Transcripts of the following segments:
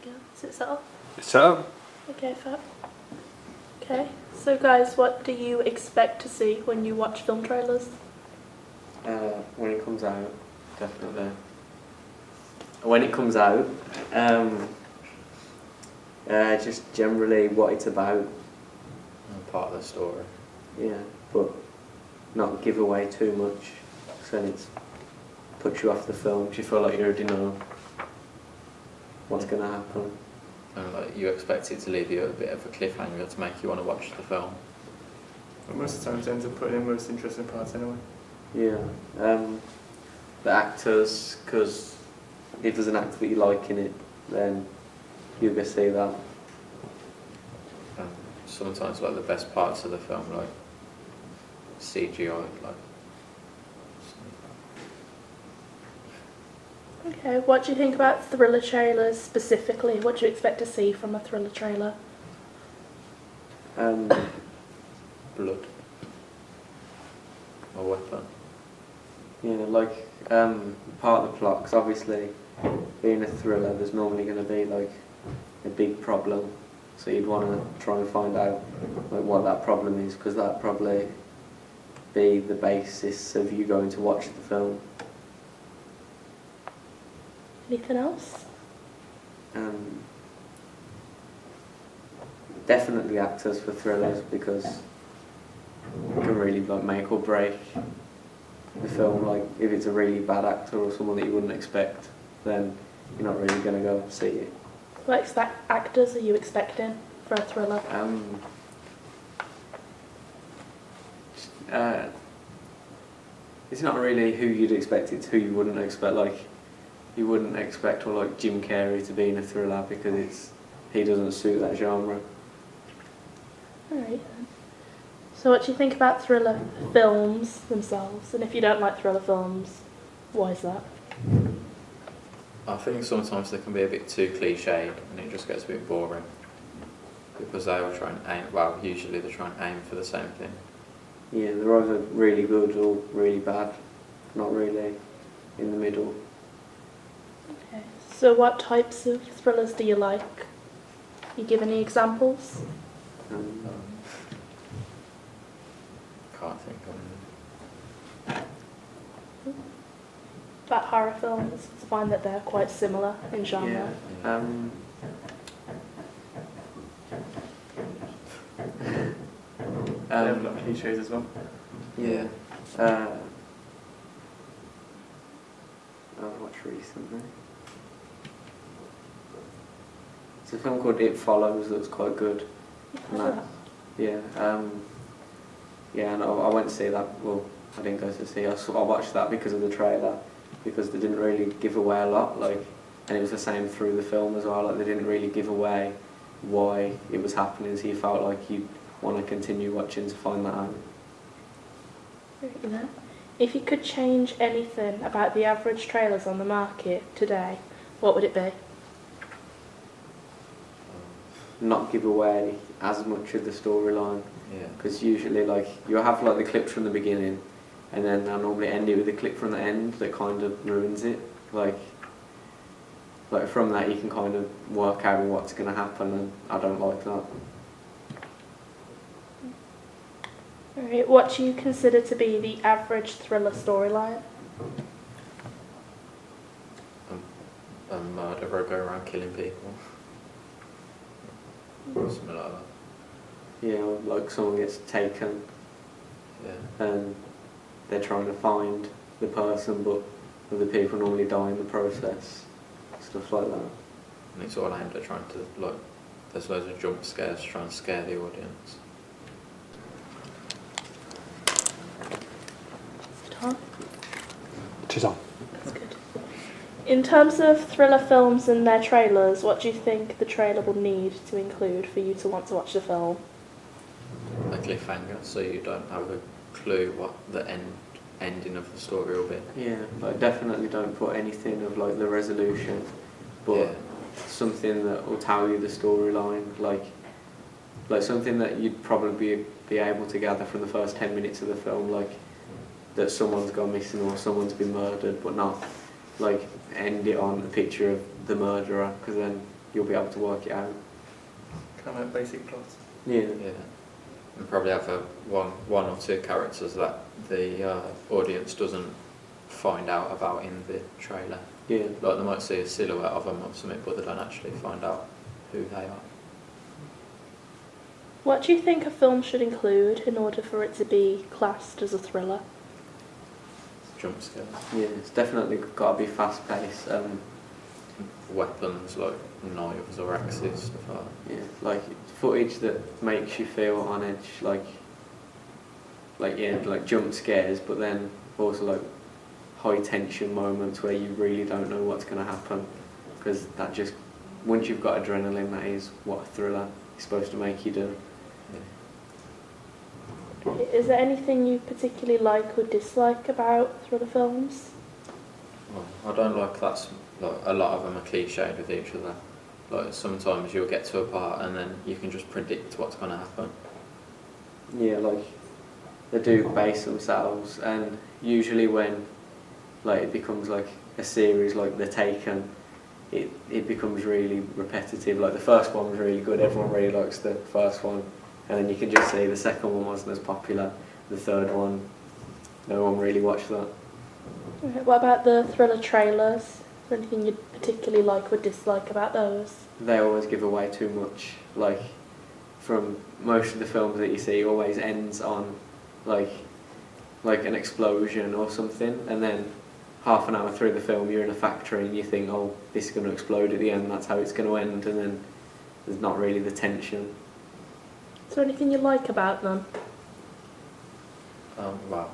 Yeah. Is it set up? So, Okay, fab. Okay, so guys, what do you expect to see when you watch film trailers? When it comes out, definitely. When it comes out, just generally what it's about. Part of the story. Yeah, but not give away too much, so then it's puts you off the film because you feel like you already know what's going to happen. And like you expect it to leave you at a bit of a cliffhanger to make you want to watch the film. But most of the time it ends up putting in most interesting parts anyway. Yeah, the actors, because if there's an actor that you like in it, then you'll go see that. Sometimes like the best parts of the film, like CGI, like. Okay, what do you think about thriller trailers specifically? What do you expect to see from a thriller trailer? Blood. A weapon. Yeah, like part of the plot, because obviously being a thriller, there's normally going to be like a big problem, so you'd want to try and find out like what that problem is, because that'd probably be the basis of you going to watch the film. Anything else? Definitely actors for thrillers, because it can really like make or break the film. Like if it's a really bad actor or someone that you wouldn't expect, then you're not really going to go see it. What actors are you expecting for a thriller? It's not really who you'd expect, it's who you wouldn't expect. Like you wouldn't expect like Jim Carrey to be in a thriller, because he doesn't suit that genre. Alright then. So what do you think about thriller films themselves? And if you don't like thriller films, why is that? I think sometimes they can be a bit too cliched and it just gets a bit boring. Because they will try and aim, well, usually they try and aim for the same thing. Yeah, they're either really good or really bad, not really in the middle. Okay. So what types of thrillers do you like? You give any examples? Can't think of them. About horror films, I find that they're quite similar in genre. Yeah. They have a lot of cliches as well. Yeah. I watched recently. It's a film called It Follows that was quite good. You've heard of that? Yeah. Yeah, and I went to see that. Well, I didn't go to see. I watched that because of the trailer, because they didn't really give away a lot. Like, and it was the same through the film as well. Like, they didn't really give away why it was happening, so you felt like you'd want to continue watching to find that out. You know, if you could change anything about the average trailers on the market today, what would it be? Not give away as much of the storyline, Yeah. because usually like you'll have like the clips from the beginning, and then they'll normally end it with a clip from the end that kind of ruins it. Like from that you can kind of work out what's going to happen, and I don't like that. Alright, what do you consider to be the average thriller storyline? A murderer go around killing people. Something like that. Yeah, or like someone gets taken Yeah. and they're trying to find the person, but other people normally die in the process. Stuff like that. And it's all aimed at trying to, like, there's loads of jump scares trying to scare the audience. Tom? it is on. That's good. In terms of thriller films and their trailers, what do you think the trailer will need to include for you to want to watch the film? A cliffhanger, so you don't have a clue what the ending of the story will be. Yeah, but definitely don't put anything of like the resolution, but Yeah. something that will tell you the storyline, like something that you'd probably be able to gather from the first 10 minutes of the film, like that someone's gone missing or someone's been murdered, but not like end it on a picture of the murderer, because then you'll be able to work it out. Kind of like basic plot. Yeah. Yeah, and probably have one or two characters that the audience doesn't find out about in the trailer. Yeah. Like they might see a silhouette of them or something, but they don't actually find out who they are. What do you think a film should include in order for it to be classed as a thriller? Jump scares, Yeah, it's definitely got to be fast paced. weapons like knives or axes, stuff like that. Yeah, like footage that makes you feel on edge, like jump scares, but then also like high tension moments where you really don't know what's going to happen, because that just, once you've got adrenaline, that is what a thriller is supposed to make you do. Is there anything you particularly like or dislike about thriller films? Well, I don't like that. Like a lot of them are cliched with each other. Like sometimes you'll get to a part and then you can just predict what's going to happen. Yeah, like they do base themselves, and usually when like it becomes like a series like The Taken, it becomes really repetitive. Like the first one was really good, everyone really likes the first one, and then you can just see the second one wasn't as popular, the third one, no one really watched that. Okay, what about the thriller trailers? Is there anything you particularly like or dislike about those? They always give away too much. Like from most of the films that you see, always ends on like an explosion or something, and then half an hour through the film you're in a factory and you think, oh, this is going to explode at the end, that's how it's going to end, and then there's not really the tension. Is there anything you like about them? Well,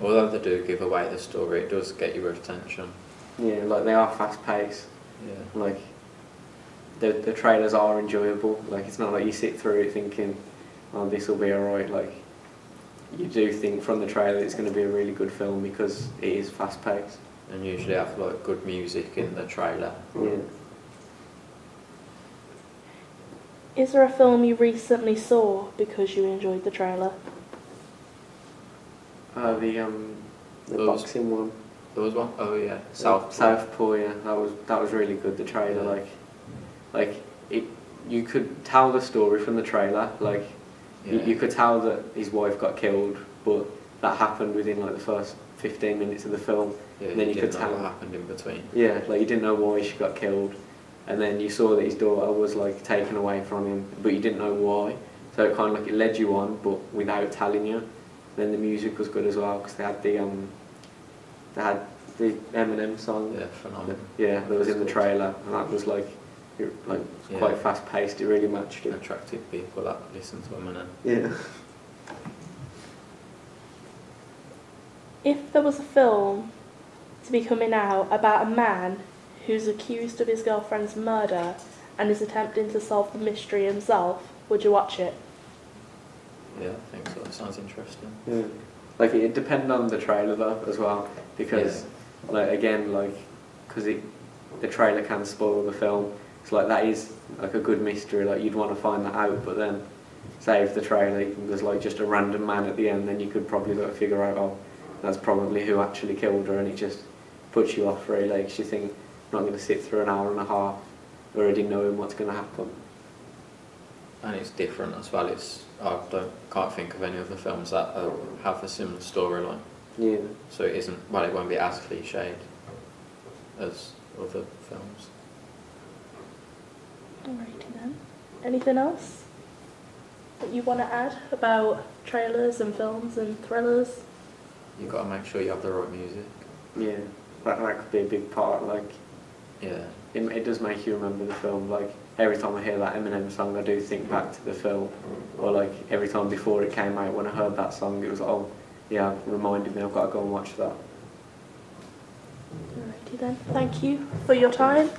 although they do give away the story, it does get your attention. Yeah, like they are fast paced. Yeah. Like the trailers are enjoyable. Like it's not like you sit through it thinking, oh, this will be alright. Like you do think from the trailer it's going to be a really good film because it is fast paced. And usually have like good music in the trailer. Yeah. Is there a film you recently saw because you enjoyed the trailer? The Those- boxing one. There was one. Oh yeah, Southpaw. Southpaw, yeah, that was really good. The trailer, Yeah. like it, you could tell the story from the trailer. Like Yeah. you could tell that his wife got killed, but that happened within like the first 15 minutes of the film. Yeah, and then you you didn't could know tell. what happened in between. Yeah, like you didn't know why she got killed, and then you saw that his daughter was like taken away from him, but you didn't know why. So it kind of like it led you on, but without telling you. Then the music was good as well because they had the Eminem song. Yeah, phenomenal. Yeah, that was in the trailer, and that was like Yeah. quite fast paced. It really matched it. Attracted people that listen to Eminem. Yeah. If there was a film to be coming out about a man who's accused of his girlfriend's murder and is attempting to solve the mystery himself, would you watch it? Yeah, I think so. It sounds interesting. Yeah. Like it depended on the trailer though as well, because like again because the trailer can spoil the film. It's like that is like a good mystery. Like you'd want to find that out, but then say if the trailer there's like just a random man at the end, then you could probably like figure out, oh, that's probably who actually killed her, and it just puts you off really. Like you think, I'm not going to sit through an hour and a half already knowing what's going to happen. And it's different as well. Can't think of any other films that have a similar storyline. Yeah. So it isn't. Well, it won't be as cliched as other films. Alrighty then. Anything else that you want to add about trailers and films and thrillers? You've got to make sure you have the right music. Yeah. That could be a big part. Like Yeah. it does make you remember the film. Like every time I hear that Eminem song, I do think back to the film. Or like every time before it came out, when I heard that song, it was like, oh, yeah, it reminded me I've got to go and watch that. Alrighty then. Thank you for your time.